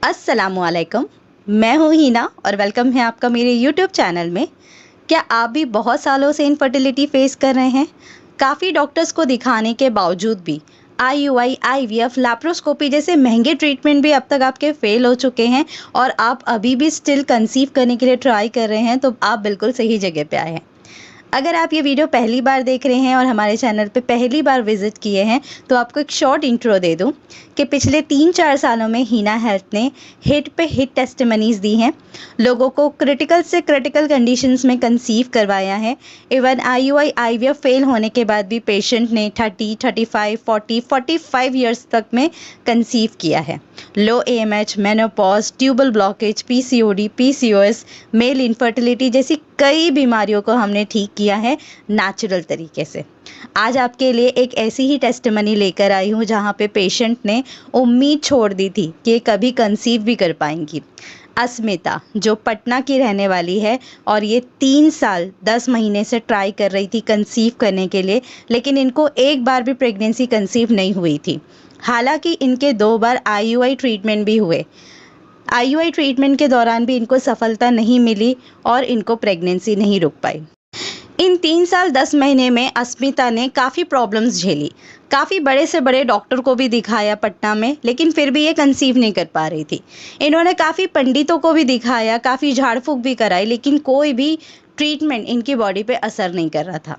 अस्सलामुअलैकुम। मैं हूँ हिना और वेलकम है आपका मेरे यूट्यूब चैनल में। क्या आप भी बहुत सालों से इनफर्टिलिटी फेस कर रहे हैं? काफ़ी डॉक्टर्स को दिखाने के बावजूद भी आईयूआई, आईवीएफ, लैप्रोस्कोपी जैसे महंगे ट्रीटमेंट भी अब तक आपके फेल हो चुके हैं और आप अभी भी स्टिल कंसीव करने के लिए ट्राई कर रहे हैं, तो आप बिल्कुल सही जगह पे आए हैं। अगर आप ये वीडियो पहली बार देख रहे हैं और हमारे चैनल पे पहली बार विजिट किए हैं, तो आपको एक शॉर्ट इंट्रो दे दूं कि पिछले 3-4 सालों में हिना हेल्थ ने हिट पे हिट टेस्टिमनीज दी हैं, लोगों को क्रिटिकल से क्रिटिकल कंडीशंस में कंसीव करवाया है। इवन आईयूआई, आईवीएफ फेल होने के बाद भी पेशेंट ने 30, 35, 40, 45 ईयर्स तक में कंसीव किया है। Low AMH, menopause, tubal blockage, PCOD, PCOS, male infertility जैसी कई बीमारियों को हमने ठीक किया है नेचुरल तरीके से। आज आपके लिए एक ऐसी ही टेस्टिमनी लेकर आई हूँ जहाँ पे पेशेंट ने उम्मीद छोड़ दी थी कि ये कभी कंसीव भी कर पाएंगी। अस्मिता, जो पटना की रहने वाली है और ये 3 साल 10 महीने से ट्राई कर रही थी कंसीव करने के लिए, लेकिन इनको एक बार भी प्रेगनेंसी कंसीव नहीं हुई थी। हालांकि इनके 2 बार आईयूआई ट्रीटमेंट भी हुए। आईयूआई ट्रीटमेंट के दौरान भी इनको सफलता नहीं मिली और इनको प्रेगनेंसी नहीं रुक पाई। इन 3 साल 10 महीने में अस्मिता ने काफ़ी प्रॉब्लम्स झेली। काफ़ी बड़े से बड़े डॉक्टर को भी दिखाया पटना में, लेकिन फिर भी ये कंसीव नहीं कर पा रही थी। इन्होंने काफ़ी पंडितों को भी दिखाया, काफ़ी झाड़ फूँक भी कराई, लेकिन कोई भी ट्रीटमेंट इनकी बॉडी पे असर नहीं कर रहा था।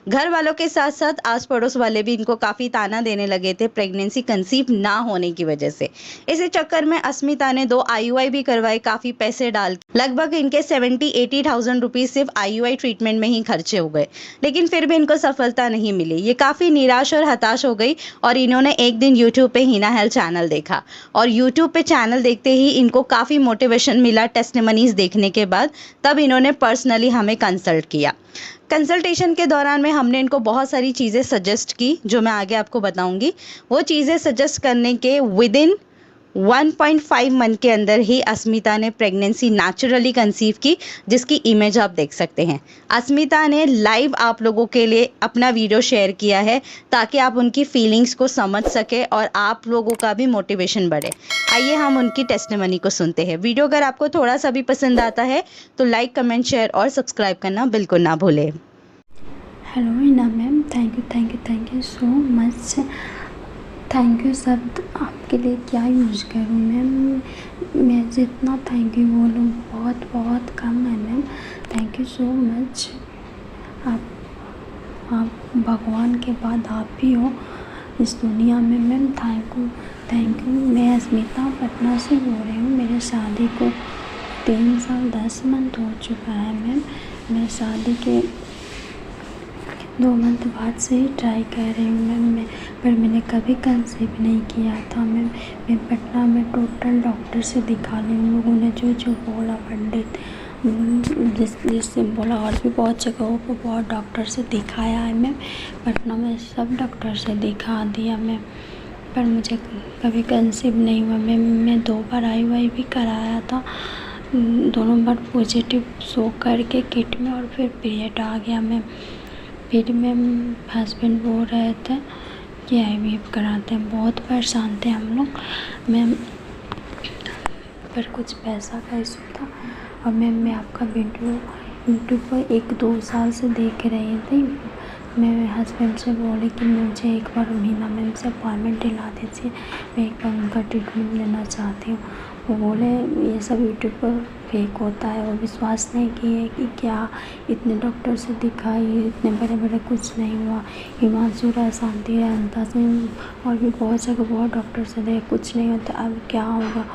घर वालों के साथ साथ आस पड़ोस वाले भी इनको काफ़ी ताना देने लगे थे प्रेगनेंसी कंसीव ना होने की वजह से। इसी चक्कर में अस्मिता ने 2 आईयूआई भी करवाए, काफ़ी पैसे डाल के। लगभग इनके 70-80,000 रुपीज़ सिर्फ आईयूआई ट्रीटमेंट में ही खर्चे हो गए, लेकिन फिर भी इनको सफलता नहीं मिली। ये काफ़ी निराश और हताश हो गई और इन्होंने एक दिन यूट्यूब पे हिना हेल्थ चैनल देखा और यूट्यूब पे चैनल देखते ही इनको काफ़ी मोटिवेशन मिला टेस्टिमनीज देखने के बाद। तब इन्होंने पर्सनली हमें कंसल्ट किया। कंसल्टेशन के दौरान में हमने इनको बहुत सारी चीज़ें सजेस्ट की, जो मैं आगे आपको बताऊंगी। वो चीज़ें सजेस्ट करने के विदिन 1.5 मंथ के अंदर ही अस्मिता ने प्रेगनेंसी नेचुरली कंसीव की, जिसकी इमेज आप देख सकते हैं। अस्मिता ने लाइव आप लोगों के लिए अपना वीडियो शेयर किया है ताकि आप उनकी फीलिंग्स को समझ सके और आप लोगों का भी मोटिवेशन बढ़े। आइए हम उनकी टेस्टिमनी को सुनते हैं। वीडियो अगर आपको थोड़ा सा भी पसंद आता है तो लाइक, कमेंट, शेयर और सब्सक्राइब करना बिल्कुल ना भूलें। Hello Hina ma'am, thank you so much. Thank you शब्द आपके लिए क्या यूज़ करूँ मैम, मैं जितना थैंक यू बोलूँ बहुत कम है ma'am. Thank you so much. आप भगवान के बाद आप ही हो इस दुनिया में मैम। Thank you. मैं अस्मिता पटना से बोल रही हूँ। मेरे शादी को 3 साल 10 मंथ हो चुका है मैम। मैं शादी के 2 मंथ बाद से ही ट्राई कर रही हूँ मैम, पर मैंने कभी कंसीव नहीं किया था मैम। मैं पटना में टोटल डॉक्टर से दिखा ली, उन लोगों ने जो बोला, पंडित जिससे बोला, और भी बहुत जगहों पर बहुत डॉक्टर से दिखाया है मैम। पटना में सब डॉक्टर से दिखा दिया मैम, पर मुझे कभी कंसीव नहीं हुआ मैम। मैं 2 बार आईयूआई भी कराया था, दोनों बार पॉजिटिव शो करके किट में, और फिर पीरियड आ गया मैम। फिर मैम हस्बैंड बोल रहे थे कि आईवीएफ कराते हैं, बहुत परेशान थे हम लोग मैम, पर कुछ पैसा का इशू था। और मैम मैं आपका वीडियो यूट्यूब पर 1-2 साल से देख रही थी। मैं हस्बैंड से बोली कि मुझे एक बार हिना मैम से अपॉइंटमेंट दिला दीजिए, मैं एक बार उनका ट्रीटमेंट लेना चाहती हूँ। वो बोले ये सब यूट्यूब पर फेक होता है, वो विश्वास नहीं किए कि क्या इतने डॉक्टर से दिखाई, इतने बड़े कुछ नहीं हुआ। हिमांशु राय, शांति राय, अनिता सिंह और भी बहुत जगह बहुत डॉक्टर से देखे, कुछ नहीं होता। अब क्या होगा,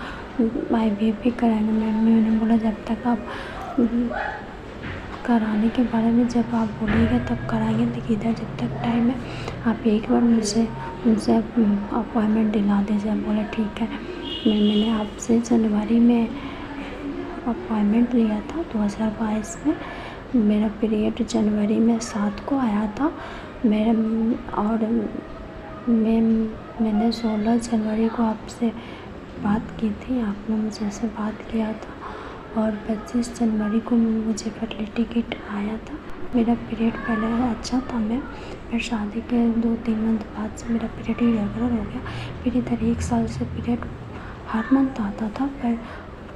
आईवीएफ भी कराएंगे मैम। मैंने बोला जब तक आप कराने के बारे में जब आप बोलिएगा तब कराएंगे, देखिए इधर जब तक टाइम है आप एक बार मुझसे उनसे अपॉइंटमेंट दिला दीजिए। बोले ठीक है। मैंने आपसे जनवरी में अपॉइंटमेंट लिया था 2022 में। मेरा पीरियड जनवरी में 7 को आया था मेरा, और मैंने 16 जनवरी को आपसे बात की थी, आपने मुझे से बात किया था, और 25 जनवरी को मुझे फर्टिलिटी किट आया था। मेरा पीरियड पहले अच्छा था मैम, फिर शादी के 2-3 मंथ बाद से मेरा पीरियड इरेगुलर हो गया। फिर इधर 1 साल से पीरियड हर मंथ आता था, पर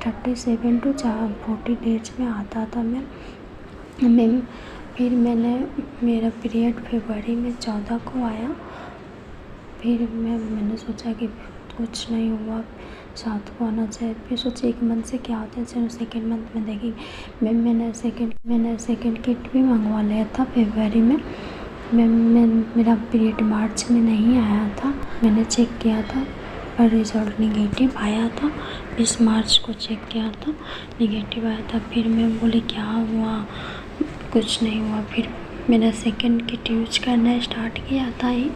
37 to 40 डेज में आता था मैम। फिर मेरा पीरियड फरवरी में 14 को आया। फिर मैंने सोचा कि कुछ नहीं हुआ, 7 को आना चाहिए। फिर सोचा 1 मंथ से क्या होता है, चलो सेकेंड मंथ में देखेंगे। मैंने सेकेंड किट भी मंगवा लिया था फरवरी में। मेरा पीरियड मार्च में नहीं आया था। मैंने चेक किया था पर रिज़ल्ट निगेटिव आया था। 20 मार्च को चेक किया था, निगेटिव आया था। फिर मैं बोली क्या हुआ, कुछ नहीं हुआ। फिर मैंने सेकेंड किट यूज करना स्टार्ट किया था ही।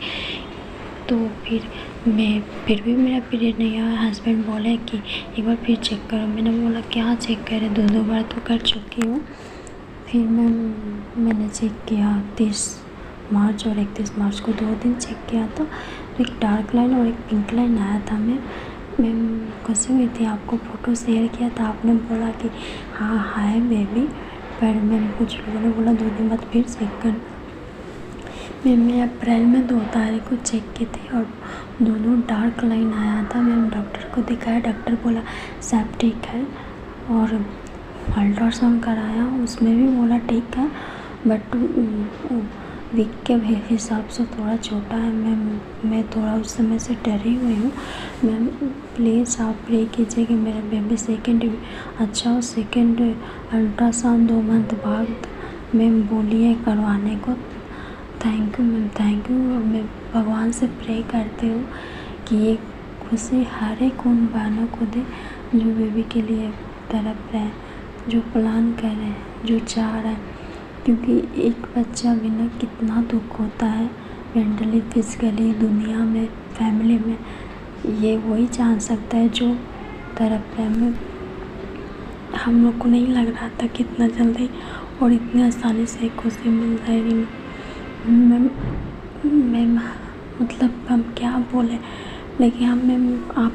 तो फिर भी मेरा पीरियड नहीं आया। हस्बैंड बोले कि एक बार फिर चेक करो। मैंने बोला क्या चेक करें, 2 बार तो कर चुकी हूँ। फिर मैंने चेक किया 30 मार्च और 31 मार्च को 2 दिन चेक किया था। एक डार्क लाइन और एक पिंक लाइन आया था। मैं खुशी हुई थी, आपको फ़ोटो शेयर किया था, आपने बोला कि हाँ है बेबी। पर मैम कुछ लोगों ने बोला 2 दिन बाद फिर चेक कर। मैं अप्रैल में 2 तारीख को चेक की थी और दोनों डार्क लाइन आया था। मैम डॉक्टर को दिखाया, डॉक्टर बोला सब ठीक है। और अल्ट्रासाउंड कराया, उसमें भी बोला ठीक है, बट वीक के हिसाब से थोड़ा छोटा है। मैं थोड़ा उस समय से डरी हुई हूँ। मैम प्लीज़ आप प्रे कीजिए कि मेरा बेबी सेकेंड अच्छा हो। सेकेंड अल्ट्रासाउंड 2 मंथ बाद मैम बोलिए करवाने को। Thank you ma'am, thank you. मैं भगवान से प्रे करती हूँ कि ये खुशी हर एक उन बहनों को दे जो बेबी के लिए तड़प रहे हैं, जो प्लान कर रहे हैं, जो चाह रहे हैं। क्योंकि एक बच्चा बिना कितना दुख होता है, मेंटली, फिजिकली, दुनिया में, फैमिली में। ये वही जान सकता है जो तड़प रहे हैं। हम लोग को नहीं लग रहा था कि इतना जल्दी और इतनी आसानी से खुशी मिल जाएगी। मैम मतलब हम क्या बोले, लेकिन आप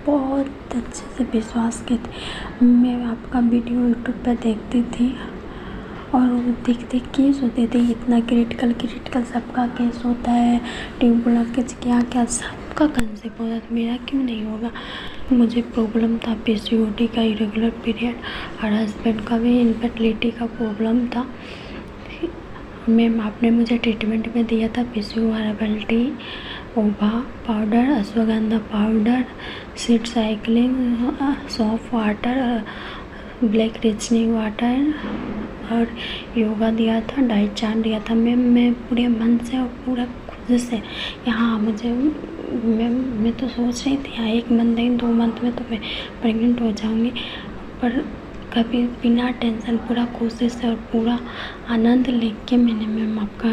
बहुत अच्छे से विश्वास करते। मैं आपका वीडियो यूट्यूब पर देखती थी और वो देख के सोचते थे इतना क्रिटिकल सबका केस होता है, ट्यूबुलर केस क्या सबका कंसेप्ट होता है, मेरा क्यों नहीं होगा। मुझे प्रॉब्लम था पीसीओडी का, इरेगुलर पीरियड, और हस्बैंड का भी इनफर्टिलिटी का प्रॉब्लम था। मैम आपने मुझे ट्रीटमेंट में दिया था पीसीओ हर्बल टी, ओभा powder, ashwagandha powder, seed cycling, soft water, black रिचनिंग वाटर और योगा दिया था, डाइट चार्ट दिया था। मैं पूरे मन से और पूरा खुद से यहाँ मैं तो सोच रही थी 1 मंथ नहीं 2 मंथ में तो मैं प्रेग्नेंट हो जाऊँगी, पर कभी बिना टेंशन पूरा कोशिश से और पूरा आनंद लेके मैंने मैम आपका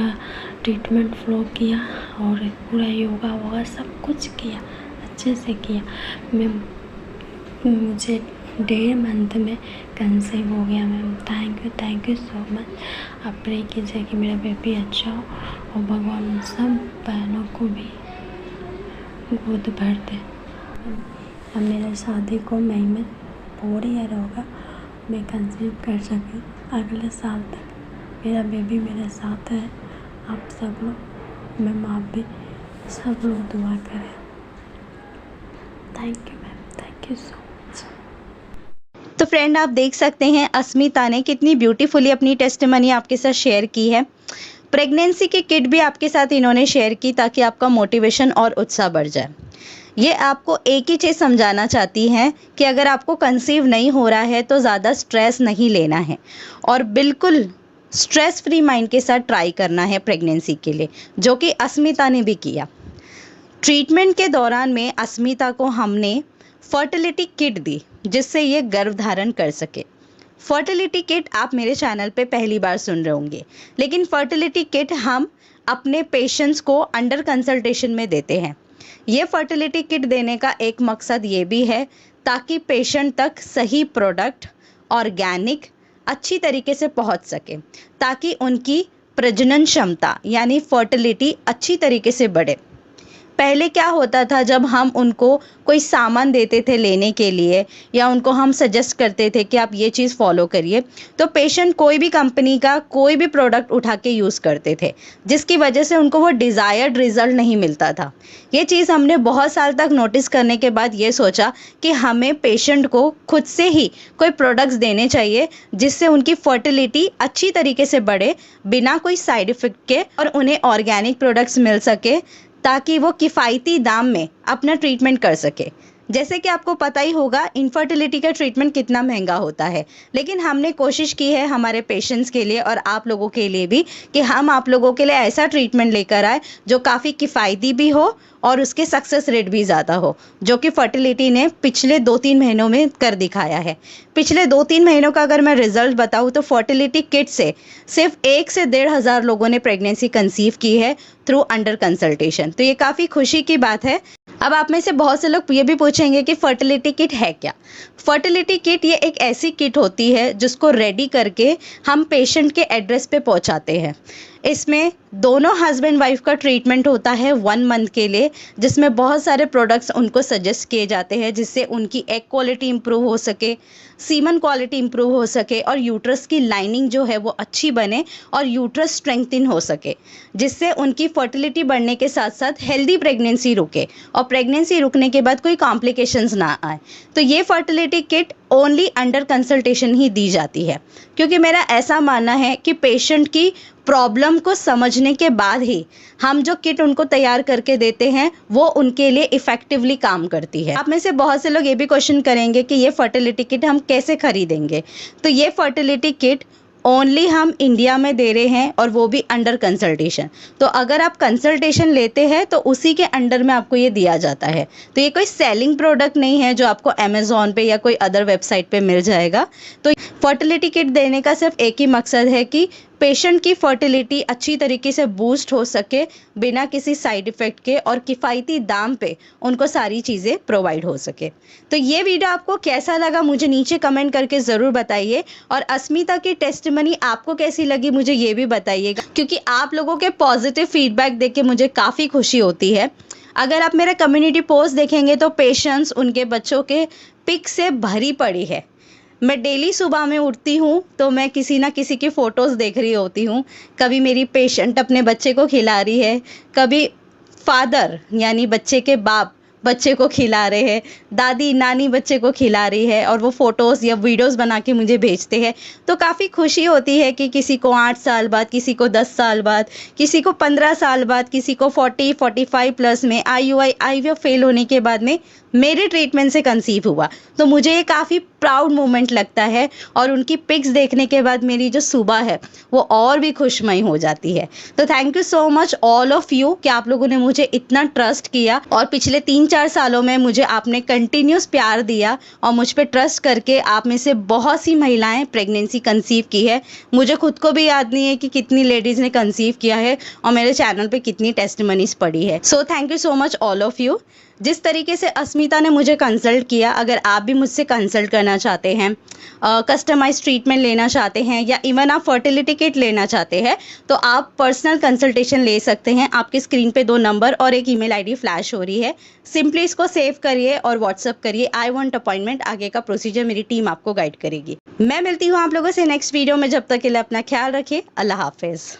ट्रीटमेंट फ्लो किया और पूरा योगा वोगा सब कुछ किया, अच्छे से किया। मैम मुझे 1.5 मंथ में कंसीव हो गया ma'am. Thank you so much. आप प्रे कीजिए कि मेरा बेबी अच्छा हो और भगवान सब बहनों को भी गोद भर दे। अब मेरे शादी को मई में 4 ईयर होगा, मैं कंसीव कर सकी अगले साल तक। मेरा बेबी मेरे साथ है। आप सब लोग, मैम आप भी सब लोग दुआ करें। Thank you ma'am, thank you so much. तो फ्रेंड आप देख सकते हैं अस्मिता ने कितनी ब्यूटीफुली अपनी टेस्टिमनी आपके साथ शेयर की है। प्रेगनेंसी की किट भी आपके साथ इन्होंने शेयर की ताकि आपका मोटिवेशन और उत्साह बढ़ जाए। ये आपको एक ही चीज़ समझाना चाहती हैं कि अगर आपको कंसीव नहीं हो रहा है तो ज़्यादा स्ट्रेस नहीं लेना है और बिल्कुल स्ट्रेस फ्री माइंड के साथ ट्राई करना है प्रेगनेंसी के लिए, जो कि अस्मिता ने भी किया। ट्रीटमेंट के दौरान में अस्मिता को हमने फर्टिलिटी किट दी जिससे ये गर्भ धारण कर सके। फर्टिलिटी किट आप मेरे चैनल पे पहली बार सुन रहे होंगे, लेकिन फर्टिलिटी किट हम अपने पेशेंट्स को अंडर कंसल्टेशन में देते हैं। ये फर्टिलिटी किट देने का एक मकसद ये भी है ताकि पेशेंट तक सही प्रोडक्ट ऑर्गेनिक अच्छी तरीके से पहुंच सके, ताकि उनकी प्रजनन क्षमता यानी फर्टिलिटी अच्छी तरीके से बढ़े। पहले क्या होता था, जब हम उनको कोई सामान देते थे लेने के लिए या उनको हम सजेस्ट करते थे कि आप ये चीज़ फॉलो करिए, तो पेशेंट कोई भी कंपनी का कोई भी प्रोडक्ट उठा के यूज़ करते थे, जिसकी वजह से उनको वो डिज़ायर्ड रिजल्ट नहीं मिलता था। ये चीज़ हमने बहुत साल तक नोटिस करने के बाद ये सोचा कि हमें पेशेंट को खुद से ही कोई प्रोडक्ट्स देने चाहिए जिससे उनकी फर्टिलिटी अच्छी तरीके से बढ़े, बिना कोई साइड इफ़ेक्ट के, और उन्हें ऑर्गेनिक प्रोडक्ट्स मिल सके ताकि वो किफ़ायती दाम में अपना ट्रीटमेंट कर सके। जैसे कि आपको पता ही होगा इनफर्टिलिटी का ट्रीटमेंट कितना महंगा होता है, लेकिन हमने कोशिश की है हमारे पेशेंट्स के लिए और आप लोगों के लिए भी कि हम आप लोगों के लिए ऐसा ट्रीटमेंट लेकर आए जो काफ़ी किफ़ायती भी हो और उसके सक्सेस रेट भी ज़्यादा हो, जो कि फर्टिलिटी ने पिछले 2-3 महीनों में कर दिखाया है। पिछले 2-3 महीनों का अगर मैं रिजल्ट बताऊँ तो फर्टिलिटी किट से सिर्फ 1 से 1,500 लोगों ने प्रेगनेंसी कंसीव की है थ्रू अंडर कंसल्टेशन। तो ये काफ़ी खुशी की बात है। अब आप में से बहुत से लोग ये भी पूछेंगे कि फर्टिलिटी किट है क्या। फर्टिलिटी किट ये एक ऐसी किट होती है जिसको रेडी करके हम पेशेंट के एड्रेस पे पहुंचाते हैं। इसमें दोनों हस्बैंड वाइफ का ट्रीटमेंट होता है 1 मंथ के लिए, जिसमें बहुत सारे प्रोडक्ट्स उनको सजेस्ट किए जाते हैं जिससे उनकी एग क्वालिटी इंप्रूव हो सके, सीमन क्वालिटी इंप्रूव हो सके और यूट्रस की लाइनिंग जो है वो अच्छी बने और यूट्रस स्ट्रेंथन हो सके, जिससे उनकी फर्टिलिटी बढ़ने के साथ साथ हेल्दी प्रेगनेंसी रुके और प्रेगनेंसी रुकने के बाद कोई कॉम्प्लिकेशंस ना आए। तो ये fertility kit only under consultation ही दी जाती है, क्योंकि मेरा ऐसा मानना है कि पेशेंट की प्रॉब्लम को समझने के बाद ही हम जो किट उनको तैयार करके देते हैं वो उनके लिए इफ़ेक्टिवली काम करती है। आप में से बहुत से लोग ये भी क्वेश्चन करेंगे कि ये फर्टिलिटी किट हम कैसे खरीदेंगे। तो ये फर्टिलिटी किट ओनली हम इंडिया में दे रहे हैं और वो भी अंडर कंसल्टेशन। तो अगर आप कंसल्टेशन लेते हैं तो उसी के अंडर में आपको ये दिया जाता है। तो ये कोई सेलिंग प्रोडक्ट नहीं है जो आपको अमेज़ॉन पे या कोई अदर वेबसाइट पे मिल जाएगा। तो फर्टिलिटी किट देने का सिर्फ एक ही मकसद है कि पेशेंट की फर्टिलिटी अच्छी तरीके से बूस्ट हो सके बिना किसी साइड इफ़ेक्ट के और किफ़ायती दाम पे उनको सारी चीज़ें प्रोवाइड हो सके। तो ये वीडियो आपको कैसा लगा मुझे नीचे कमेंट करके ज़रूर बताइए, और अस्मिता की टेस्टिमनी आपको कैसी लगी मुझे ये भी बताइएगा, क्योंकि आप लोगों के पॉजिटिव फीडबैक देख के मुझे काफ़ी खुशी होती है। अगर आप मेरा कम्युनिटी पोस्ट देखेंगे तो पेशेंट्स उनके बच्चों के पिक से भरी पड़ी है। मैं डेली सुबह में उठती हूँ तो मैं किसी ना किसी की फ़ोटोज़ देख रही होती हूँ। कभी मेरी पेशेंट अपने बच्चे को खिला रही है, कभी फादर यानी बच्चे के बाप बच्चे को खिला रहे हैं, दादी नानी बच्चे को खिला रही है और वो फ़ोटोज़ या वीडियोज़ बना के मुझे भेजते हैं। तो काफ़ी खुशी होती है कि किसी को 8 साल बाद, किसी को 10 साल बाद, किसी को 15 साल बाद, किसी को 40-45 प्लस में IUI/IVF फेल होने के बाद में मेरे ट्रीटमेंट से कंसीव हुआ। तो मुझे ये काफ़ी प्राउड मोमेंट लगता है और उनकी पिक्स देखने के बाद मेरी जो सुबह है वो और भी खुशमयी हो जाती है। तो thank you so much all of you कि आप लोगों ने मुझे इतना ट्रस्ट किया और पिछले 3-4 सालों में मुझे आपने कंटिन्यूस प्यार दिया और मुझ पे ट्रस्ट करके आप में से बहुत सी महिलाएं प्रेगनेंसी कंसीव की है। मुझे खुद को भी याद नहीं है कि कितनी लेडीज़ ने कंसीव किया है और मेरे चैनल पे कितनी टेस्टिमनीज पड़ी है। So thank you so much all of you. जिस तरीके से अस्मिता ने मुझे कंसल्ट किया, अगर आप भी मुझसे कंसल्ट करना चाहते हैं, कस्टमाइज ट्रीटमेंट लेना चाहते हैं या इवन आप फर्टिलिटी किट लेना चाहते हैं तो आप पर्सनल कंसल्टेशन ले सकते हैं। आपके स्क्रीन पे 2 नंबर और एक ईमेल आईडी फ्लैश हो रही है। सिंपली इसको सेव करिए और व्हाट्सअप करिए आई वांट अपॉइंटमेंट। आगे का प्रोसीजर मेरी टीम आपको गाइड करेगी। मैं मिलती हूँ आप लोगों से नेक्स्ट वीडियो में। जब तक के लिए अपना ख्याल रखिए। अल्लाह हाफिज़।